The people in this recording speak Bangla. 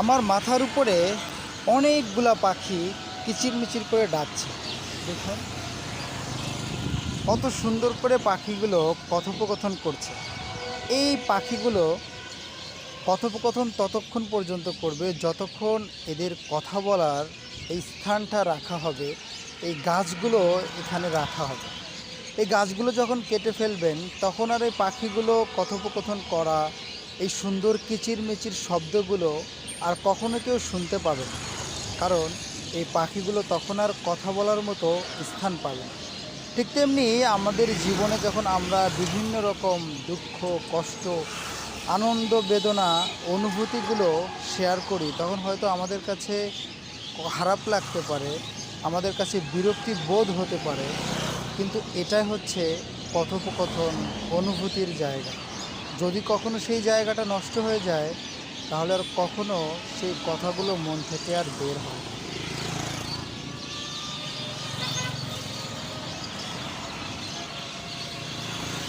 আমার মাথার উপরে অনেকগুলা পাখি কিচিরমিচির করে ডাকছে। দেখুন কত সুন্দর করে পাখিগুলো কথোপকথন করছে। এই পাখিগুলো কথোপকথন ততক্ষণ পর্যন্ত করবে যতক্ষণ এদের কথা বলার এই স্থানটা রাখা হবে, এই গাছগুলো এখানে রাখা হবে। এই গাছগুলো যখন কেটে ফেলবেন তখন আর এই পাখিগুলো কথোপকথন করা, এই সুন্দর কিচিরমিচির শব্দগুলো আর কখনো কেউ শুনতে পাবে না। কারণ এই পাখিগুলো তখন আর কথা বলার মতো স্থান পাবে না। ঠিক তেমনি আমাদের জীবনে যখন আমরা বিভিন্ন রকম দুঃখ, কষ্ট, আনন্দ, বেদনা, অনুভূতিগুলো শেয়ার করি, তখন হয়তো আমাদের কাছে খারাপ লাগতে পারে, আমাদের কাছে বিরক্তি বোধ হতে পারে, কিন্তু এটাই হচ্ছে কথোপকথন, অনুভূতির জায়গা। যদি কখনো সেই জায়গাটা নষ্ট হয়ে যায় তাহলে আর কখনো সেই কথাগুলো মন থেকে আর বের হয় না।